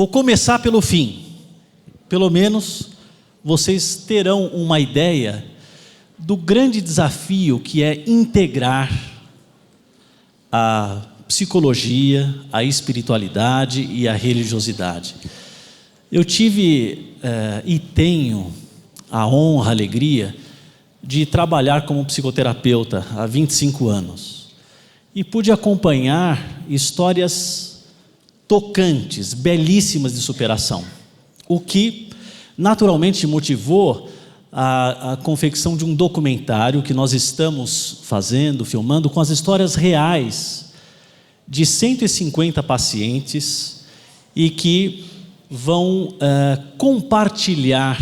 Vou começar pelo fim. Pelo menos vocês terão uma ideia do grande desafio que é integrar a psicologia, a espiritualidade e a religiosidade. Eu tive e tenho a honra, a alegria de trabalhar como psicoterapeuta há 25 anos. E pude acompanhar histórias tocantes, belíssimas de superação. O que naturalmente motivou a confecção de um documentário que nós estamos fazendo, filmando, com as histórias reais de 150 pacientes e que vão compartilhar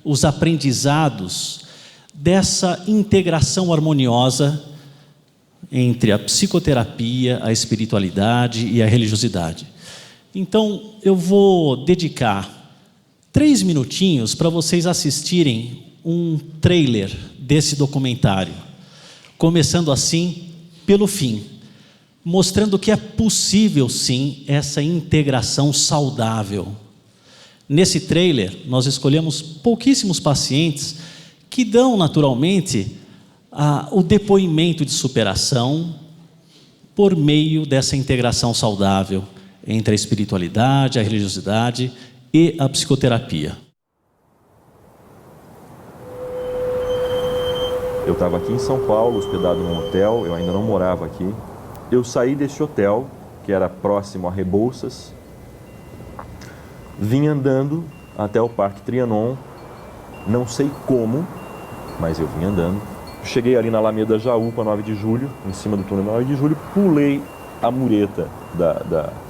os aprendizados dessa integração harmoniosa entre a psicoterapia, a espiritualidade e a religiosidade. Então, eu vou dedicar 3 minutinhos para vocês assistirem um trailer desse documentário, começando assim pelo fim, mostrando que é possível sim essa integração saudável. Nesse trailer, nós escolhemos pouquíssimos pacientes que dão naturalmente o depoimento de superação por meio dessa integração saudável entre a espiritualidade, a religiosidade e a psicoterapia. Eu estava aqui em São Paulo, hospedado num hotel, eu ainda não morava aqui. Eu saí desse hotel, que era próximo a Rebouças, vim andando até o Parque Trianon, não sei como, mas eu vim andando. Cheguei ali na Alameda Jaú, 9 de julho, em cima do túnel 9 de julho, pulei a mureta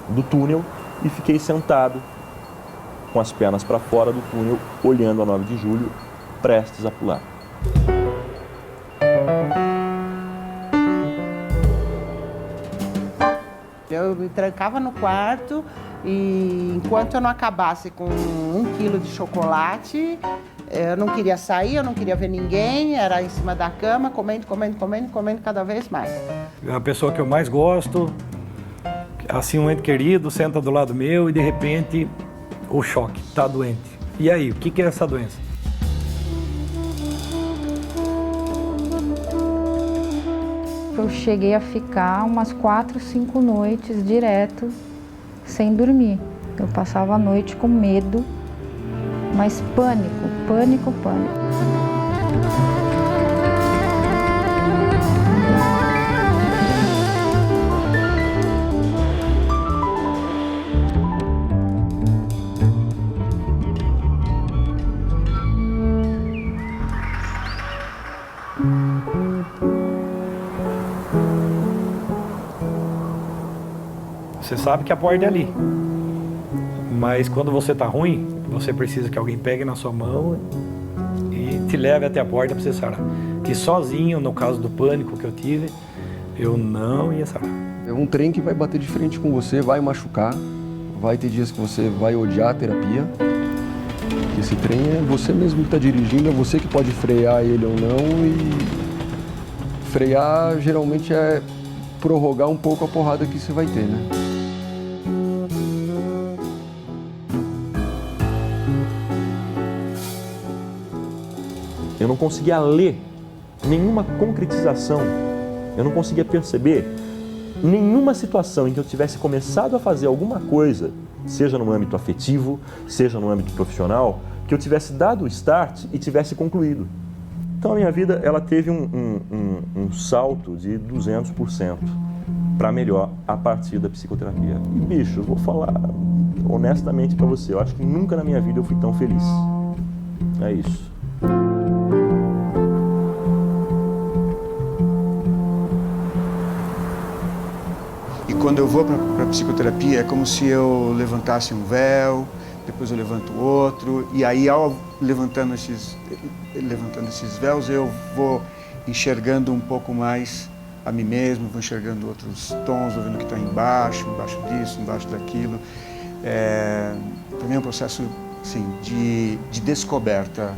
do túnel e fiquei sentado com as pernas para fora do túnel, olhando a 9 de julho, prestes a pular. Eu me trancava no quarto e enquanto eu não acabasse com 1 quilo de chocolate, eu não queria sair, eu não queria ver ninguém, era em cima da cama, comendo cada vez mais. É a pessoa que eu mais gosto, assim, um ente querido, senta do lado meu e de repente o choque, está doente. E aí, o que é essa doença? Eu cheguei a ficar umas 4, 5 noites direto, sem dormir. Eu passava a noite com medo, mas pânico. Você sabe que a porta é ali, mas quando você está ruim, você precisa que alguém pegue na sua mão e te leve até a porta para você sarar. Que sozinho, no caso do pânico que eu tive, eu não ia sarar. É um trem que vai bater de frente com você, vai machucar, vai ter dias que você vai odiar a terapia. Esse trem é você mesmo que está dirigindo, é você que pode frear ele ou não, e frear geralmente é prorrogar um pouco a porrada que você vai ter, né? Eu não conseguia ler nenhuma concretização, eu não conseguia perceber nenhuma situação em que eu tivesse começado a fazer alguma coisa, seja no âmbito afetivo, seja no âmbito profissional, que eu tivesse dado o start e tivesse concluído. Então a minha vida ela teve um salto de 200% para melhor a partir da psicoterapia. E bicho, eu vou falar honestamente para você, eu acho que nunca na minha vida eu fui tão feliz. É isso. E quando eu vou para a psicoterapia, é como se eu levantasse um véu, depois eu levanto outro, e aí ao levantando esses véus, eu vou enxergando um pouco mais a mim mesmo, vou enxergando outros tons, vou vendo o que está embaixo disso, embaixo daquilo. Para mim é um processo assim, de descoberta.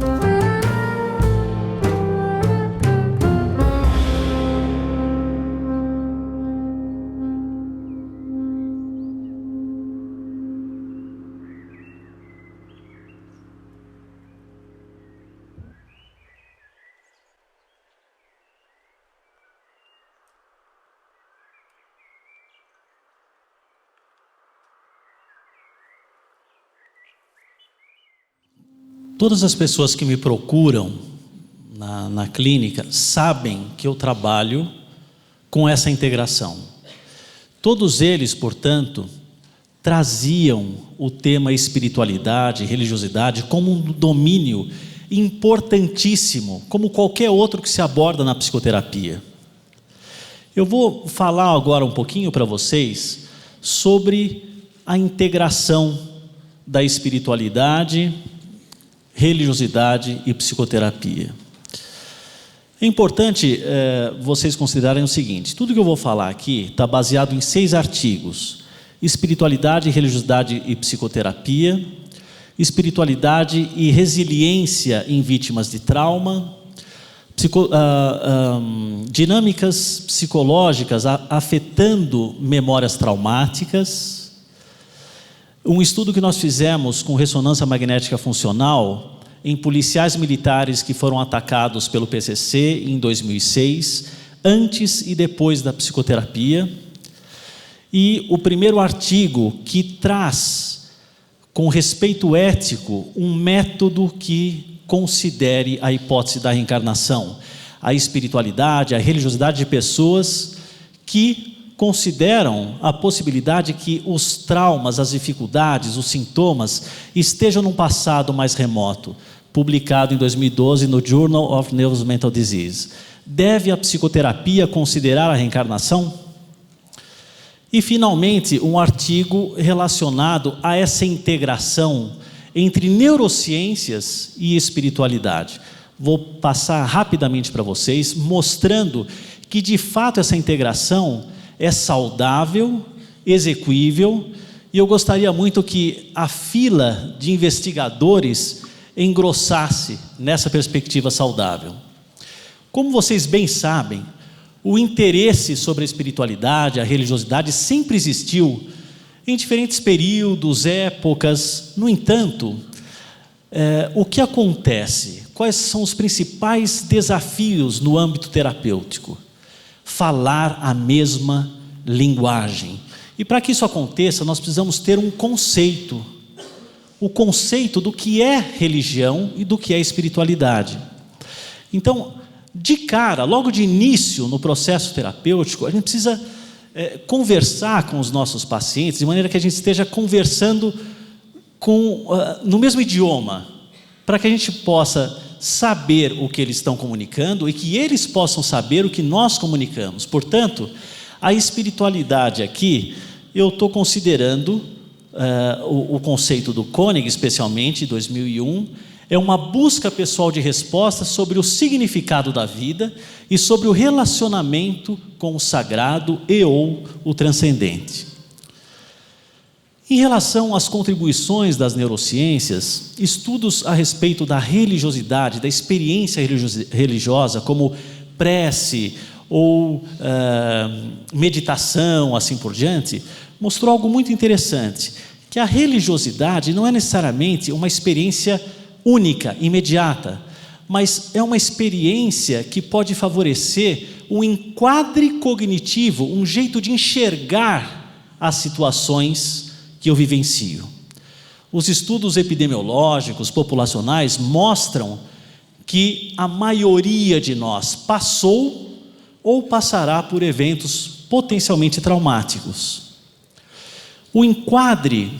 Todas as pessoas que me procuram na clínica sabem que eu trabalho com essa integração. Todos eles, portanto, traziam o tema espiritualidade, religiosidade como um domínio importantíssimo, como qualquer outro que se aborda na psicoterapia. Eu vou falar agora um pouquinho para vocês sobre a integração da espiritualidade, religiosidade e psicoterapia. É importante vocês considerarem o seguinte: tudo que eu vou falar aqui está baseado em 6 artigos: espiritualidade, religiosidade e psicoterapia, espiritualidade e resiliência em vítimas de trauma, dinâmicas psicológicas afetando memórias traumáticas, um estudo que nós fizemos com ressonância magnética funcional em policiais militares que foram atacados pelo PCC em 2006, antes e depois da psicoterapia, e o primeiro artigo que traz, com respeito ético, um método que considere a hipótese da reencarnação, a espiritualidade, a religiosidade de pessoas que consideram a possibilidade que os traumas, as dificuldades, os sintomas estejam num passado mais remoto, publicado em 2012 no Journal of Neuromental Disease. Deve a psicoterapia considerar a reencarnação? E, finalmente, um artigo relacionado a essa integração entre neurociências e espiritualidade. Vou passar rapidamente para vocês, mostrando que, de fato, essa integração é saudável, execuível, e eu gostaria muito que a fila de investigadores engrossasse nessa perspectiva saudável. Como vocês bem sabem, o interesse sobre a espiritualidade, a religiosidade sempre existiu em diferentes períodos, épocas. No entanto, o que acontece? Quais são os principais desafios no âmbito terapêutico? Falar a mesma linguagem. E para que isso aconteça, nós precisamos ter um conceito. O conceito do que é religião e do que é espiritualidade. Então, de cara, logo de início no processo terapêutico, a gente precisa conversar com os nossos pacientes de maneira que a gente esteja conversando no mesmo idioma, para que a gente possa saber o que eles estão comunicando e que eles possam saber o que nós comunicamos. Portanto, a espiritualidade aqui, eu estou considerando o conceito do Koenig, especialmente, 2001, é uma busca pessoal de respostas sobre o significado da vida e sobre o relacionamento com o sagrado e ou o transcendente. Em relação às contribuições das neurociências, estudos a respeito da religiosidade, da experiência religiosa, como prece ou meditação, assim por diante, mostrou algo muito interessante, que a religiosidade não é necessariamente uma experiência única, imediata, mas é uma experiência que pode favorecer um enquadre cognitivo, um jeito de enxergar as situações que eu vivencio. Os estudos epidemiológicos, populacionais, mostram que a maioria de nós passou ou passará por eventos potencialmente traumáticos. O enquadre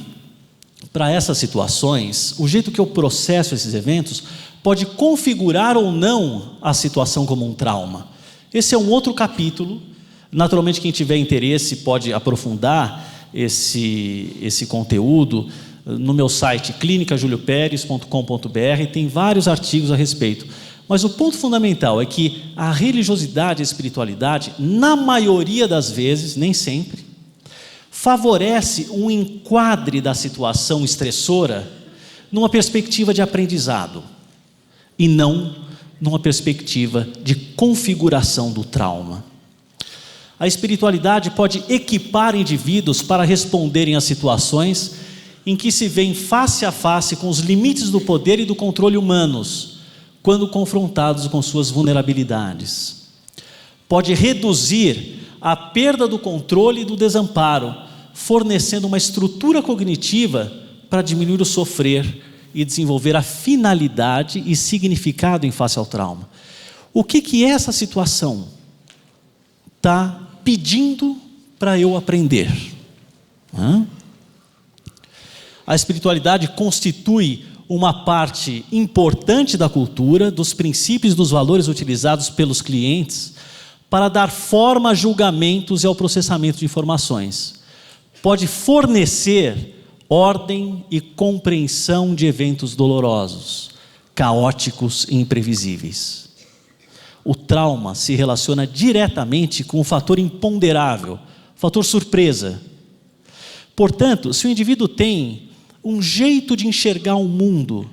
para essas situações, o jeito que eu processo esses eventos, pode configurar ou não a situação como um trauma. Esse é um outro capítulo. Naturalmente, quem tiver interesse pode aprofundar esse conteúdo no meu site clinicajuliopérez.com.br, tem vários artigos a respeito. Mas o ponto fundamental é que a religiosidade e a espiritualidade, na maioria das vezes, nem sempre, favorece um enquadre da situação estressora numa perspectiva de aprendizado e não numa perspectiva de configuração do trauma. A espiritualidade pode equipar indivíduos para responderem às situações em que se veem face a face com os limites do poder e do controle humanos, quando confrontados com suas vulnerabilidades. Pode reduzir a perda do controle e do desamparo, fornecendo uma estrutura cognitiva para diminuir o sofrer e desenvolver a finalidade e significado em face ao trauma. O que essa situação está pedindo para eu aprender? A espiritualidade constitui uma parte importante da cultura, dos princípios e dos valores utilizados pelos clientes para dar forma a julgamentos e ao processamento de informações. Pode fornecer ordem e compreensão de eventos dolorosos, caóticos e imprevisíveis. O trauma se relaciona diretamente com o fator imponderável, fator surpresa. Portanto, se o indivíduo tem um jeito de enxergar o mundo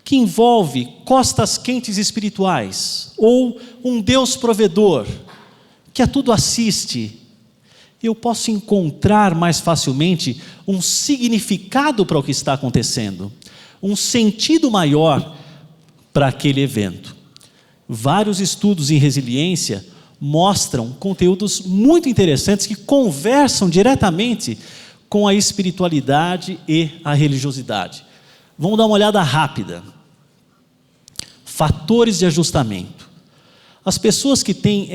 que envolve costas quentes espirituais ou um Deus provedor que a tudo assiste, eu posso encontrar mais facilmente um significado para o que está acontecendo, um sentido maior para aquele evento. Vários estudos em resiliência mostram conteúdos muito interessantes que conversam diretamente com a espiritualidade e a religiosidade. Vamos dar uma olhada rápida. Fatores de ajustamento. As pessoas que têm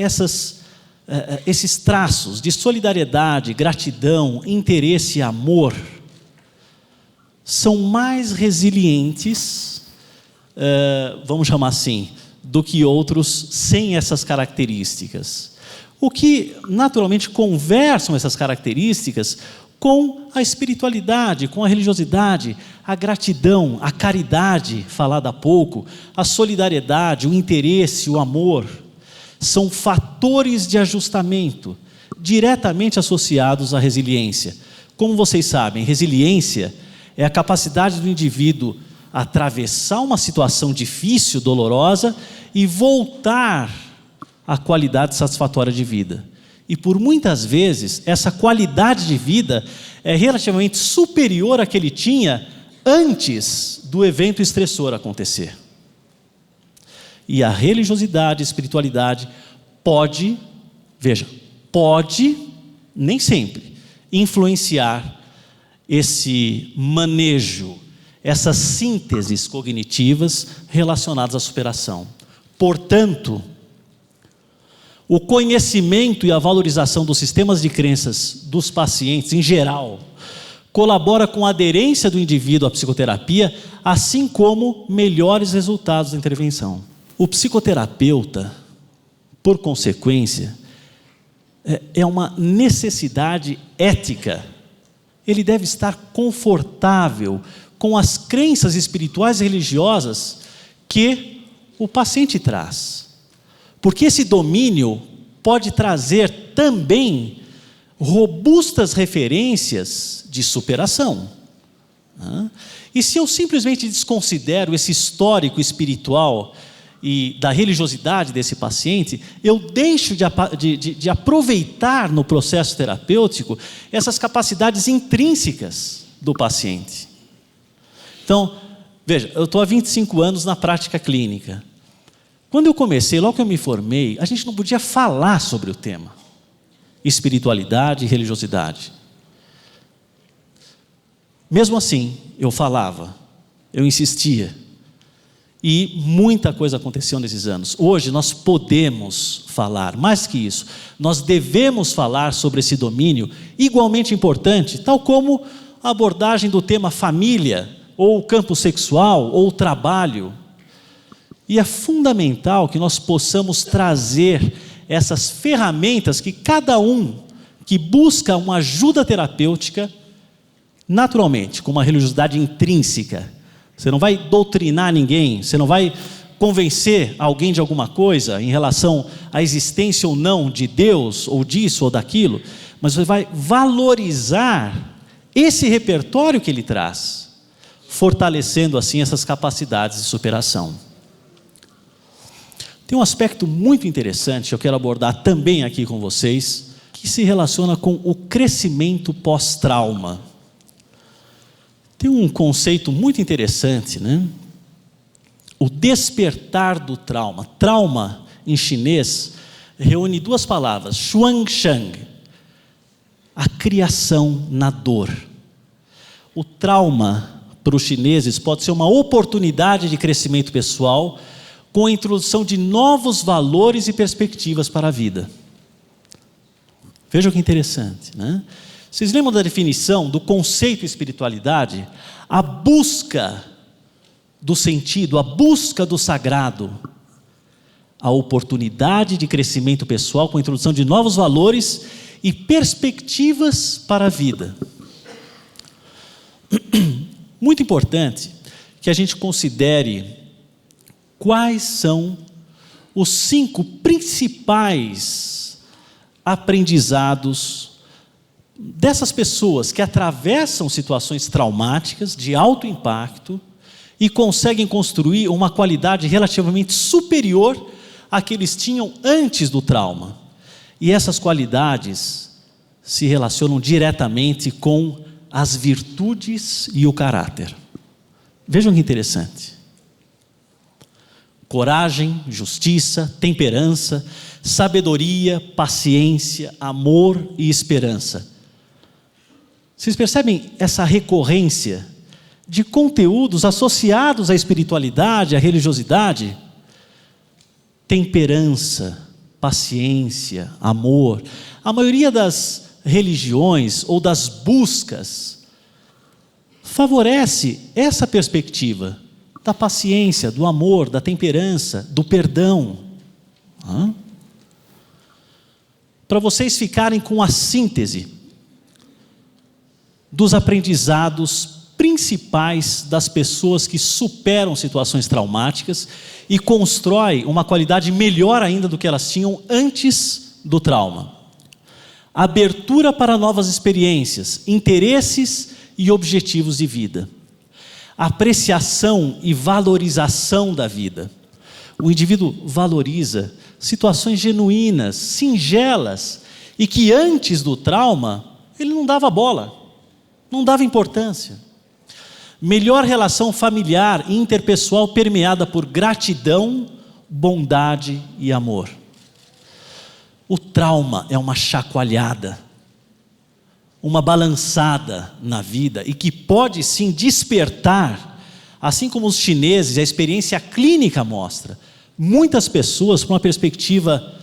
esses traços de solidariedade, gratidão, interesse e amor, são mais resilientes, vamos chamar assim, do que outros sem essas características. O que naturalmente conversam essas características com a espiritualidade, com a religiosidade, a gratidão, a caridade, falada há pouco, a solidariedade, o interesse, o amor, são fatores de ajustamento diretamente associados à resiliência. Como vocês sabem, resiliência é a capacidade do indivíduo atravessar uma situação difícil, dolorosa e voltar à qualidade satisfatória de vida. E por muitas vezes, essa qualidade de vida é relativamente superior à que ele tinha antes do evento estressor acontecer. E a religiosidade, a espiritualidade pode, nem sempre, influenciar esse manejo, essas sínteses cognitivas relacionadas à superação. Portanto, o conhecimento e a valorização dos sistemas de crenças dos pacientes, em geral, colabora com a aderência do indivíduo à psicoterapia, assim como melhores resultados da intervenção. O psicoterapeuta, por consequência, é uma necessidade ética. Ele deve estar confortável com as crenças espirituais e religiosas que o paciente traz. Porque esse domínio pode trazer também robustas referências de superação. E se eu simplesmente desconsidero esse histórico espiritual e da religiosidade desse paciente, eu deixo de aproveitar no processo terapêutico essas capacidades intrínsecas do paciente. Então, veja, eu estou há 25 anos na prática clínica. Quando eu comecei, logo que eu me formei, a gente não podia falar sobre o tema espiritualidade e religiosidade. Mesmo assim, eu falava, eu insistia. E muita coisa aconteceu nesses anos. Hoje nós podemos falar, mais que isso, nós devemos falar sobre esse domínio igualmente importante, tal como a abordagem do tema família, ou campo sexual, ou trabalho. E é fundamental que nós possamos trazer essas ferramentas que cada um que busca uma ajuda terapêutica, naturalmente, com uma religiosidade intrínseca. Você não vai doutrinar ninguém, você não vai convencer alguém de alguma coisa em relação à existência ou não de Deus, ou disso ou daquilo, mas você vai valorizar esse repertório que ele traz, fortalecendo assim essas capacidades de superação. Tem um aspecto muito interessante que eu quero abordar também aqui com vocês, que se relaciona com o crescimento pós-trauma. Tem um conceito muito interessante, né? O despertar do trauma. Trauma, em chinês, reúne duas palavras, xuansheng, a criação na dor. O trauma para os chineses, pode ser uma oportunidade de crescimento pessoal com a introdução de novos valores e perspectivas para a vida. Vejam que interessante, né? Vocês lembram da definição do conceito espiritualidade? A busca do sentido, a busca do sagrado, a oportunidade de crescimento pessoal com a introdução de novos valores e perspectivas para a vida. Muito importante que a gente considere quais são os 5 principais aprendizados dessas pessoas que atravessam situações traumáticas de alto impacto e conseguem construir uma qualidade relativamente superior à que eles tinham antes do trauma. E essas qualidades se relacionam diretamente com as virtudes e o caráter. Vejam que interessante. Coragem, justiça, temperança, sabedoria, paciência, amor e esperança. Vocês percebem essa recorrência de conteúdos associados à espiritualidade, à religiosidade? Temperança, paciência, amor. A maioria das religiões ou das buscas favorece essa perspectiva da paciência, do amor, da temperança, do perdão. Para vocês ficarem com a síntese dos aprendizados principais das pessoas que superam situações traumáticas e constroem uma qualidade melhor ainda do que elas tinham antes do trauma. Abertura para novas experiências, interesses e objetivos de vida. Apreciação e valorização da vida. O indivíduo valoriza situações genuínas, singelas, e que antes do trauma ele não dava bola, não dava importância. Melhor relação familiar e interpessoal permeada por gratidão, bondade e amor. O trauma é uma chacoalhada, uma balançada na vida e que pode sim despertar, assim como os chineses, a experiência clínica mostra, muitas pessoas com uma perspectiva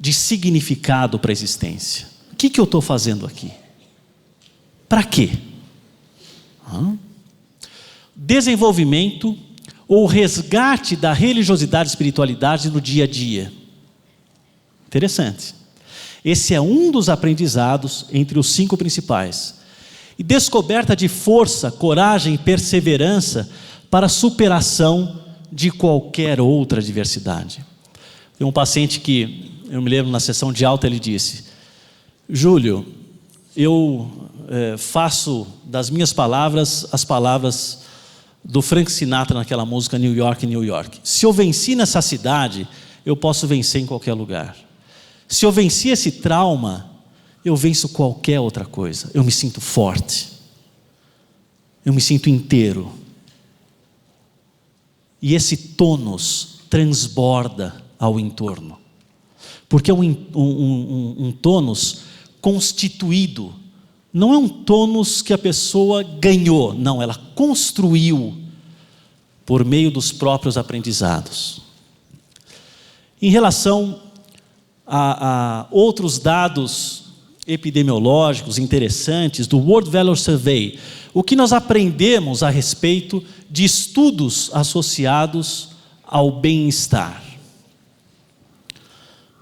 de significado para a existência. O que eu estou fazendo aqui? Para quê? Desenvolvimento ou resgate da religiosidade e espiritualidade no dia a dia. Interessante. Esse é um dos aprendizados entre os 5 principais. E descoberta de força, coragem e perseverança para a superação de qualquer outra adversidade. Tem um paciente que, eu me lembro na sessão de alta, ele disse: Júlio, eu faço das minhas palavras as palavras do Frank Sinatra naquela música New York, New York. Se eu venci nessa cidade, eu posso vencer em qualquer lugar. Se eu venci esse trauma, eu venço qualquer outra coisa. Eu me sinto forte. Eu me sinto inteiro. E esse tônus transborda ao entorno. Porque é um tônus constituído. Não é um tônus que a pessoa ganhou. Não, ela construiu por meio dos próprios aprendizados. Em relação a outros dados epidemiológicos interessantes do World Value Survey, o que nós aprendemos a respeito de estudos associados ao bem-estar.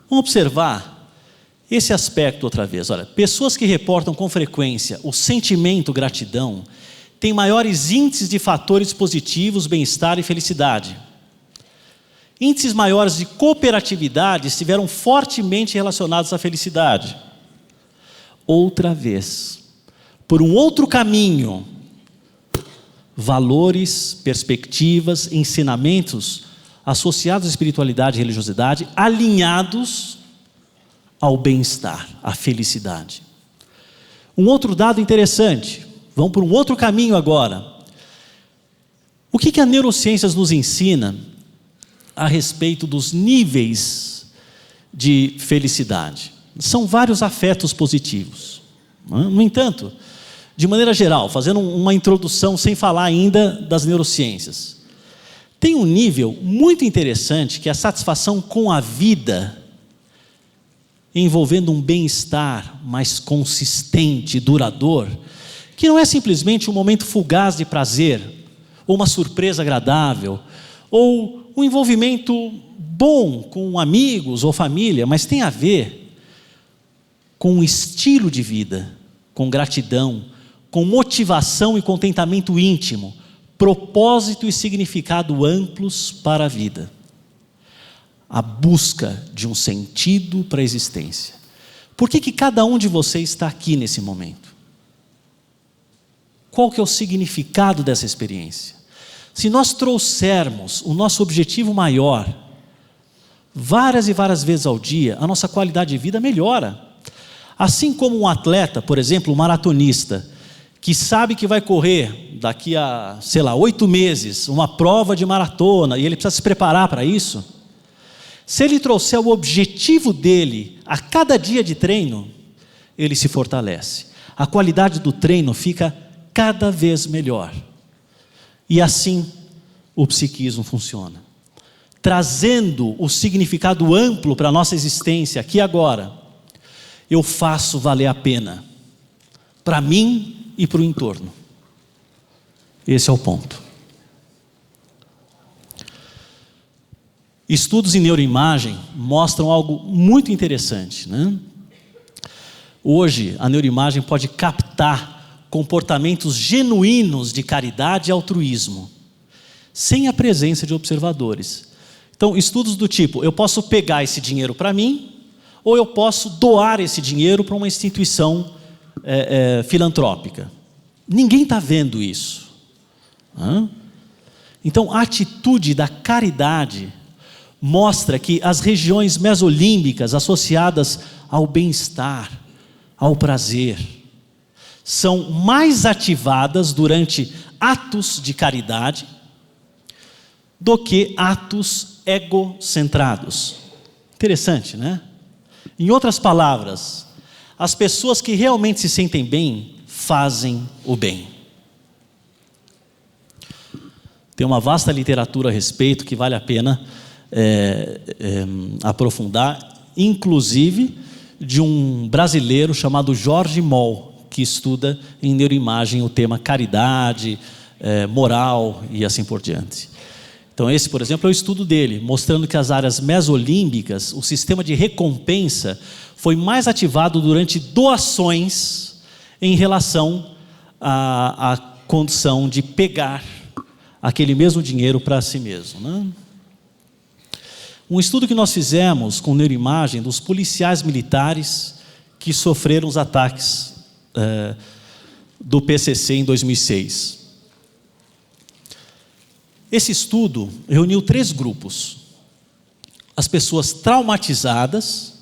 Vamos observar esse aspecto outra vez. Olha, pessoas que reportam com frequência o sentimento gratidão têm maiores índices de fatores positivos, bem-estar e felicidade. Índices maiores de cooperatividade estiveram fortemente relacionados à felicidade. Outra vez, por um outro caminho, valores, perspectivas, ensinamentos associados à espiritualidade e religiosidade, alinhados ao bem-estar, à felicidade. Um outro dado interessante, vamos por um outro caminho agora. O que a neurociências nos ensina a respeito dos níveis de felicidade? São vários afetos positivos. No entanto, De maneira geral, fazendo uma introdução sem falar ainda das neurociências. Tem um nível muito interessante que é a satisfação com a vida, envolvendo um bem-estar mais consistente e duradouro, que não é simplesmente um momento fugaz de prazer, ou uma surpresa agradável, ou um envolvimento bom com amigos ou família, mas tem a ver com um estilo de vida, com gratidão, com motivação e contentamento íntimo, propósito e significado amplos para a vida. A busca de um sentido para a existência. Por que cada um de vocês está aqui nesse momento? Qual que é o significado dessa experiência? Se nós trouxermos o nosso objetivo maior, várias e várias vezes ao dia, a nossa qualidade de vida melhora. Assim como um atleta, por exemplo, um maratonista, que sabe que vai correr daqui a, 8 meses, uma prova de maratona, e ele precisa se preparar para isso. Se ele trouxer o objetivo dele a cada dia de treino, ele se fortalece. A qualidade do treino fica cada vez melhor. E assim o psiquismo funciona. Trazendo o significado amplo para a nossa existência, aqui e agora, eu faço valer a pena, para mim e para o entorno. Esse é o ponto. Estudos em neuroimagem mostram algo muito interessante, né? Hoje, a neuroimagem pode captar comportamentos genuínos de caridade e altruísmo, sem a presença de observadores. Então, estudos do tipo, eu posso pegar esse dinheiro para mim, ou eu posso doar esse dinheiro para uma instituição filantrópica. Ninguém está vendo isso. Então, a atitude da caridade mostra que as regiões mesolímbicas associadas ao bem-estar, ao prazer, são mais ativadas durante atos de caridade do que atos egocentrados. Interessante, né? Em outras palavras, as pessoas que realmente se sentem bem, fazem o bem. Tem uma vasta literatura a respeito que vale a pena aprofundar, inclusive de um brasileiro chamado Jorge Moll, que estuda em neuroimagem o tema caridade, moral e assim por diante. Então esse, por exemplo, é o estudo dele, mostrando que as áreas mesolímbicas, o sistema de recompensa, foi mais ativado durante doações em relação à condição de pegar aquele mesmo dinheiro para si mesmo, né? Um estudo que nós fizemos com neuroimagem dos policiais militares que sofreram os ataques do PCC em 2006. Esse estudo reuniu 3 grupos. As pessoas traumatizadas,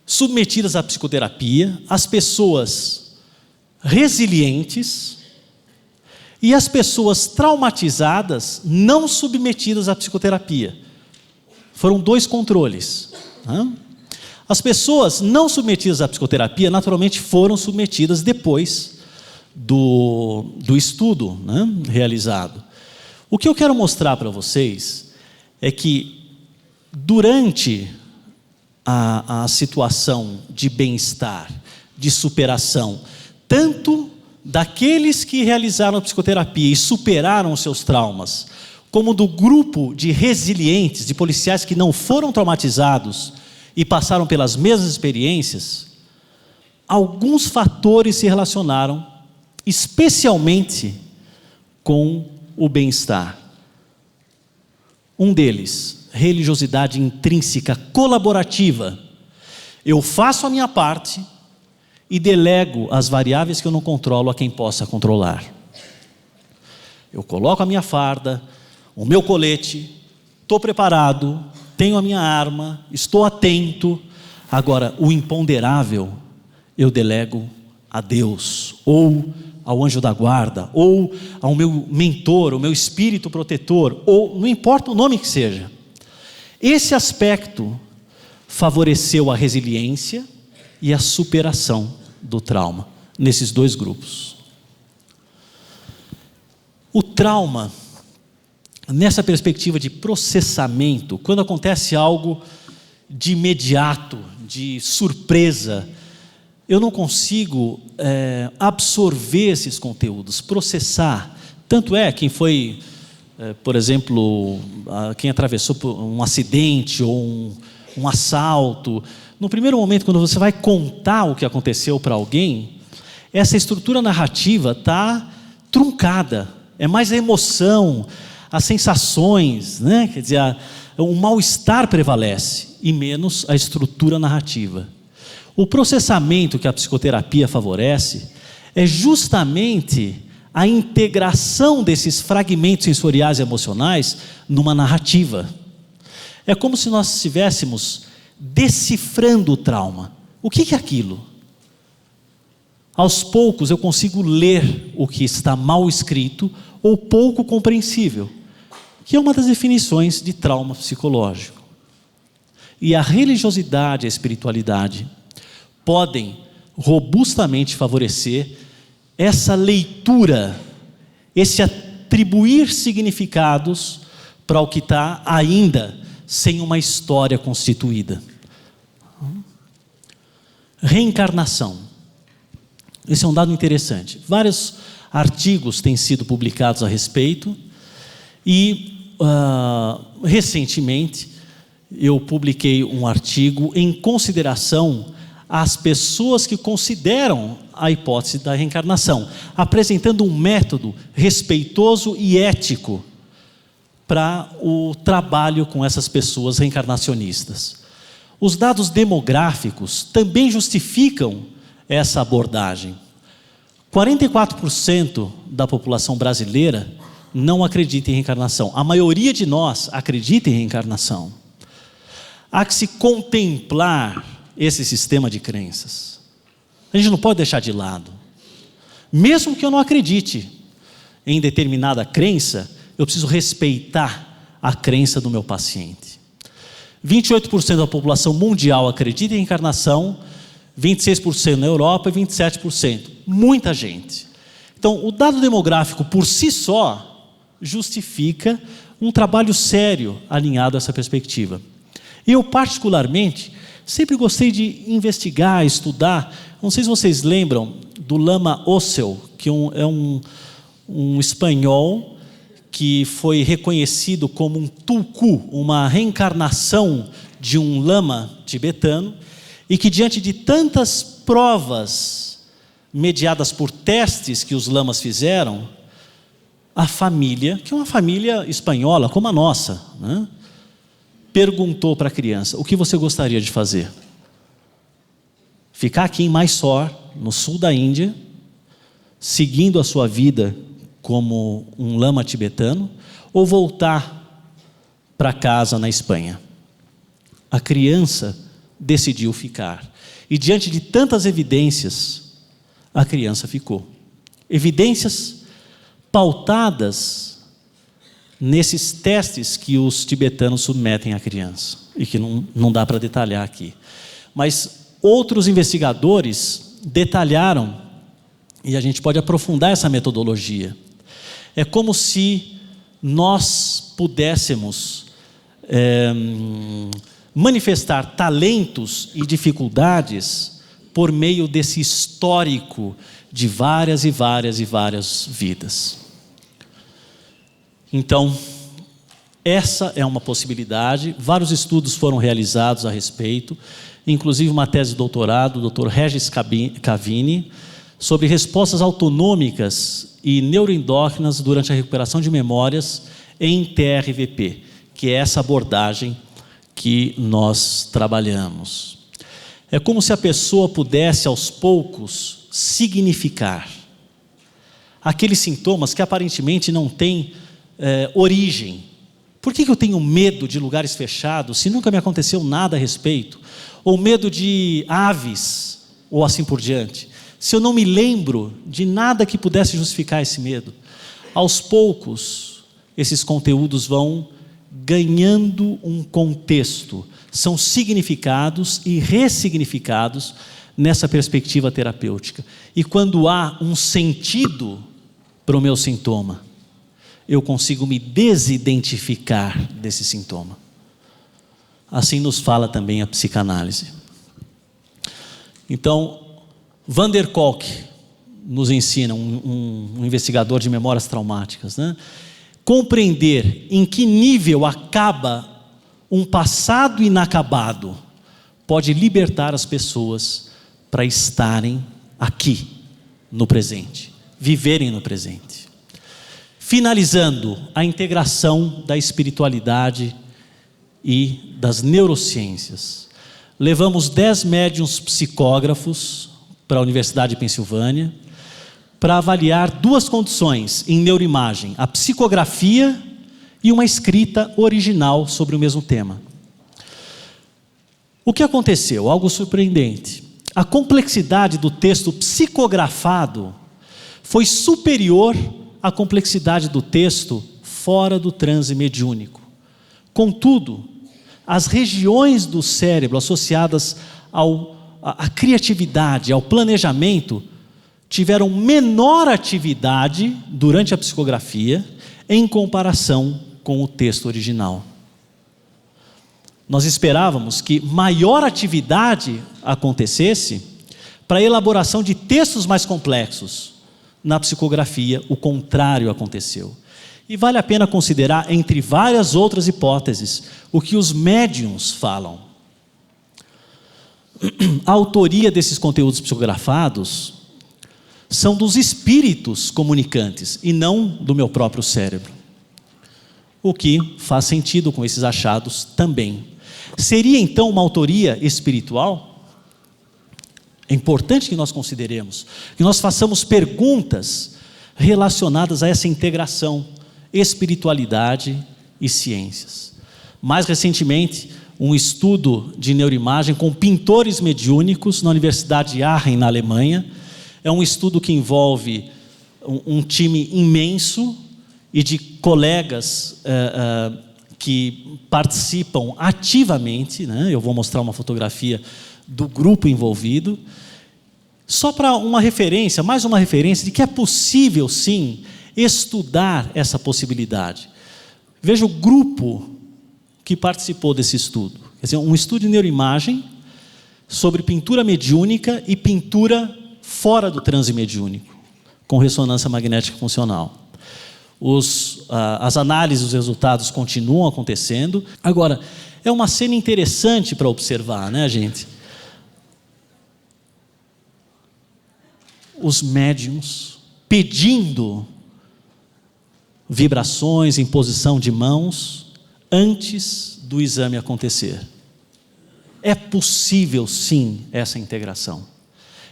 submetidas à psicoterapia, as pessoas resilientes e as pessoas traumatizadas não submetidas à psicoterapia. Foram 2 controles. As pessoas não submetidas à psicoterapia, naturalmente, foram submetidas depois do estudo, né, realizado. O que eu quero mostrar para vocês é que, durante a situação de bem-estar, de superação, tanto daqueles que realizaram a psicoterapia e superaram os seus traumas, como do grupo de resilientes, de policiais que não foram traumatizados e passaram pelas mesmas experiências, alguns fatores se relacionaram especialmente com o bem-estar. Um deles, religiosidade intrínseca colaborativa. Eu faço a minha parte e delego as variáveis que eu não controlo a quem possa controlar. Eu coloco a minha farda, o meu colete, estou preparado, tenho a minha arma, estou atento. Agora, o imponderável, eu delego a Deus, ou ao anjo da guarda, ou ao meu mentor, ao meu espírito protetor, ou não importa o nome que seja. Esse aspecto favoreceu a resiliência e a superação do trauma, nesses dois grupos. O trauma, nessa perspectiva de processamento, quando acontece algo de imediato, de surpresa, eu não consigo absorver esses conteúdos, processar. Tanto é, quem foi, por exemplo, quem atravessou por um acidente ou um assalto, no primeiro momento, quando você vai contar o que aconteceu para alguém, essa estrutura narrativa está truncada. É mais a emoção, as sensações, né? Quer dizer, o mal-estar prevalece e menos a estrutura narrativa. O processamento que a psicoterapia favorece é justamente a integração desses fragmentos sensoriais e emocionais numa narrativa. É como se nós estivéssemos decifrando o trauma. O que é aquilo? Aos poucos eu consigo ler o que está mal escrito ou pouco compreensível, que é uma das definições de trauma psicológico. E a religiosidade e a espiritualidade podem robustamente favorecer essa leitura, esse atribuir significados para o que está ainda sem uma história constituída. Reencarnação. Esse é um dado interessante. Vários artigos têm sido publicados a respeito e, recentemente, eu publiquei um artigo em consideração às pessoas que consideram a hipótese da reencarnação, apresentando um método respeitoso e ético para o trabalho com essas pessoas reencarnacionistas. Os dados demográficos também justificam essa abordagem. 44% da população brasileira não acredita em reencarnação. A maioria de nós acredita em reencarnação. Há que se contemplar esse sistema de crenças. A gente não pode deixar de lado. Mesmo que eu não acredite em determinada crença, eu preciso respeitar a crença do meu paciente. 28% da população mundial acredita em reencarnação, 26% na Europa e 27%. Muita gente. Então, o dado demográfico por si só justifica um trabalho sério alinhado a essa perspectiva. Eu, particularmente, sempre gostei de investigar, estudar. Não sei se vocês lembram do Lama Ossel, que é um espanhol que foi reconhecido como um tulku, uma reencarnação de um lama tibetano, e que diante de tantas provas mediadas por testes que os lamas fizeram, a família, que é uma família espanhola como a nossa, né, perguntou para a criança: o que você gostaria de fazer? Ficar aqui em Mysore, no sul da Índia, seguindo a sua vida como um lama tibetano, ou voltar para casa na Espanha? A criança decidiu ficar. E diante de tantas evidências, a criança ficou. Evidências pautadas nesses testes que os tibetanos submetem à criança, e que não dá para detalhar aqui. Mas outros investigadores detalharam, e a gente pode aprofundar essa metodologia. É como se nós pudéssemos manifestar talentos e dificuldades por meio desse histórico de várias e várias e várias vidas. Então, essa é uma possibilidade. Vários estudos foram realizados a respeito, inclusive uma tese de doutorado do Dr. Regis Cavini, sobre respostas autonômicas e neuroendócrinas durante a recuperação de memórias em TRVP, que é essa abordagem que nós trabalhamos. É como se a pessoa pudesse, aos poucos, significar aqueles sintomas que aparentemente não têm origem. Por que eu tenho medo de lugares fechados, se nunca me aconteceu nada a respeito? Ou medo de aves, ou assim por diante? Se eu não me lembro de nada que pudesse justificar esse medo. Aos poucos, esses conteúdos vão ganhando um contexto, são significados e ressignificados nessa perspectiva terapêutica. E quando há um sentido para o meu sintoma, eu consigo me desidentificar desse sintoma. Assim nos fala também a psicanálise. Então, Van der Kolk nos ensina, um investigador de memórias traumáticas, né? Compreender em que nível acaba um passado inacabado pode libertar as pessoas para estarem aqui, no presente, viverem no presente. Finalizando, a integração da espiritualidade e das neurociências. Levamos 10 médiuns psicógrafos para a Universidade de Pensilvânia para avaliar 2 condições em neuroimagem: a psicografia e uma escrita original sobre o mesmo tema. O que aconteceu? Algo surpreendente. A complexidade do texto psicografado foi superior à complexidade do texto fora do transe mediúnico. Contudo, as regiões do cérebro associadas à criatividade, ao planejamento, tiveram menor atividade durante a psicografia em comparação com o texto original. Nós esperávamos que maior atividade acontecesse para a elaboração de textos mais complexos. Na psicografia, o contrário aconteceu. E vale a pena considerar, entre várias outras hipóteses, o que os médiuns falam. A autoria desses conteúdos psicografados são dos espíritos comunicantes e não do meu próprio cérebro. O que faz sentido com esses achados também. Seria então uma autoria espiritual? É importante que nós consideremos, que nós façamos perguntas relacionadas a essa integração, espiritualidade e ciências. Mais recentemente, um estudo de neuroimagem com pintores mediúnicos na Universidade de Aachen, na Alemanha. É um estudo que envolve um time imenso e de colegas que participam ativamente, né? Eu vou mostrar uma fotografia do grupo envolvido, só para uma referência, mais uma referência de que é possível sim estudar essa possibilidade. Veja o grupo que participou desse estudo. Quer dizer, um estudo de neuroimagem sobre pintura mediúnica e pintura fora do transe mediúnico, com ressonância magnética funcional. As análises, os resultados continuam acontecendo. Agora, é uma cena interessante para observar, né, gente? Os médiuns pedindo vibrações, imposição de mãos, antes do exame acontecer. É possível, sim, essa integração.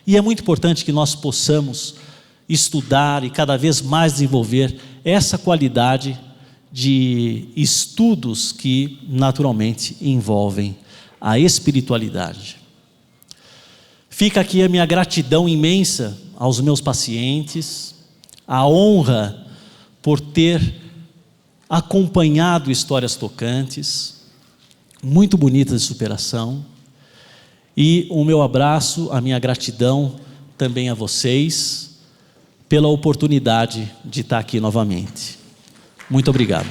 E é muito importante que nós possamos estudar e cada vez mais desenvolver essa qualidade de estudos que naturalmente envolvem a espiritualidade. Fica aqui a minha gratidão imensa aos meus pacientes, a honra por ter acompanhado histórias tocantes, muito bonitas de superação, e o meu abraço, a minha gratidão também a vocês, pela oportunidade de estar aqui novamente. Muito obrigado.